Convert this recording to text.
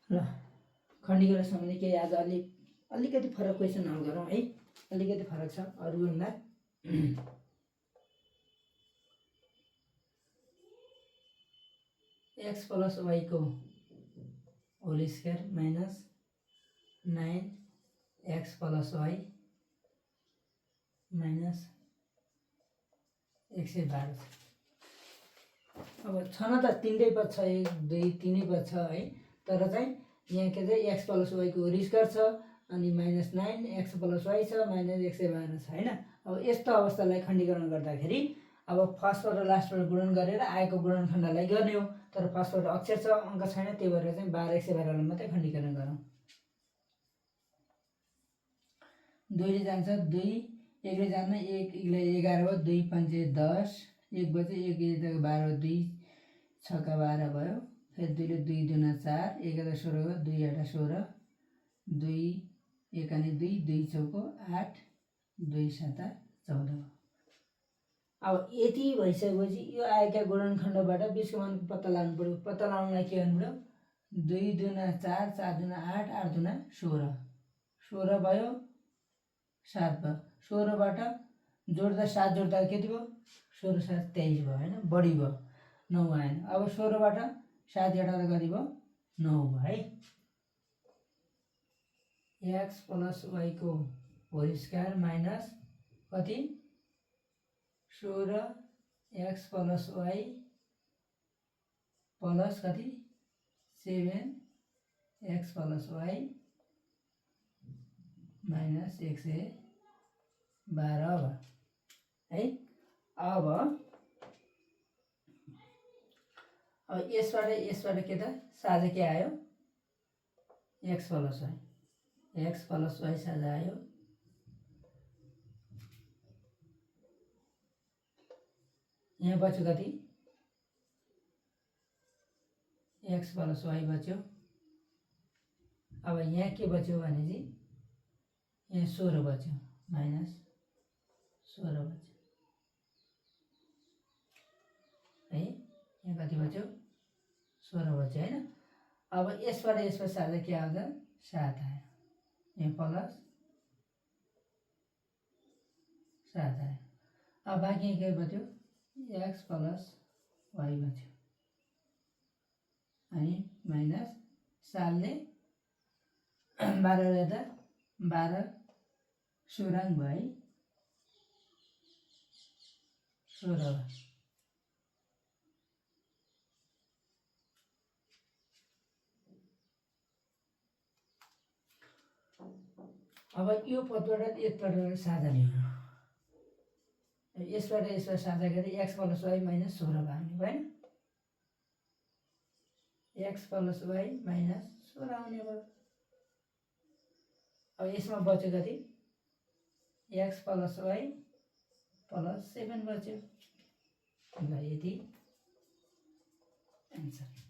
ल खण्डीकरण सम्बन्धी केही आज अलिकति फरक क्वेसन हल गरौँ है। अलिकति फरक छ अरूभन्दा। एक्स प्लस वाई को whole square minus 9x plus y minus 112। अब छ न त तिनटै पद छ, 1 2 3 पद छ है। तर चाहिँ यहाँ के चाहिँ एक्स प्लस वाई को होल स्क्वायर छ अनि माइनस 9x प्लस वाई छ माइनस 112 छ हैन। अब यस्तो अवस्थालाई खण्डीकरण गर्दाखेरि अब फर्स्टबाट र लास्टबाट गुणन गरेर आएको गुणनखण्डलाई गर्ने हो। तर फर्स्टबाट अक्षर छ अङ्क छैन, त्यही भएर चाहिँ 12 112 लाई मात्रै खण्डीकरण गरौँ। 2 ले जान्छ 2, 1 ले जान्न 1 ले 11 भयो, 2 5 10, 1 बजे 1 1 12, 2 6 12 भयो। फेरि 2 ले 2 दुना 4, 1 11 16 भयो, 2 8 16, 2 1 अनि 2, 2 चौको 8, 2 7 14 भयो। अब यति भइसकेपछि यो आएका गुणनखण्डबाट बीजको मानको पत्ता लगाउनु पर्यो। पत्ता लगाउनलाई के गर्नु पर्यो? 2 दुना 4, 4 दुना 8, 8 दुना 16, 16 भयो, 7 भयो। 16बाट जोड्दा 7 जोड्दा कति भयो? 16 7 23 भयो हैन, बढी भयो, 9 आएन। अब 16बाट 7 घटाउँदा कति भयो? 9 भयो है। एक्स प्लस वाई को होल स्क्वायर माइनस कति? 16 एक्स प्लस वाई प्लस कति? 7 एक्स प्लस वाई माइनस 112 भयो है। अब यसबाट के त साझा के आयो? X plus Y, X plus Y साझा आयो। यहाँ बच्यो कति? एक्स प्लस वाई बच्यो। अब यहाँ के बच्यो भने चाहिँ यहाँ 16 बच्यो, माइनस 16 बच्यो है। यहाँ कति बच्यो? 16 बच्यो हैन। अब यसबाट साझा के आउँछ? 7 आयो। यहाँ प्लस 7 आयो। अब बाँकी के बच्यो? एक्स प्लस वाई बच्यो अनि माइनस 7 ले 12 गर्दा 12 16 भयो है, 16 भयो। अब यो पदबाट एक पदबाट साझा ल्याउनु। यसबाट साझा गरी एक्स प्लस वाई माइनस 16 भयो हैन। एक्स प्लस वाई माइनस 16 आउने भयो। अब यसमा बच्यो कति? एक्स प्लस वाई प्लस 7 बच्यो। ल यति एन्सर।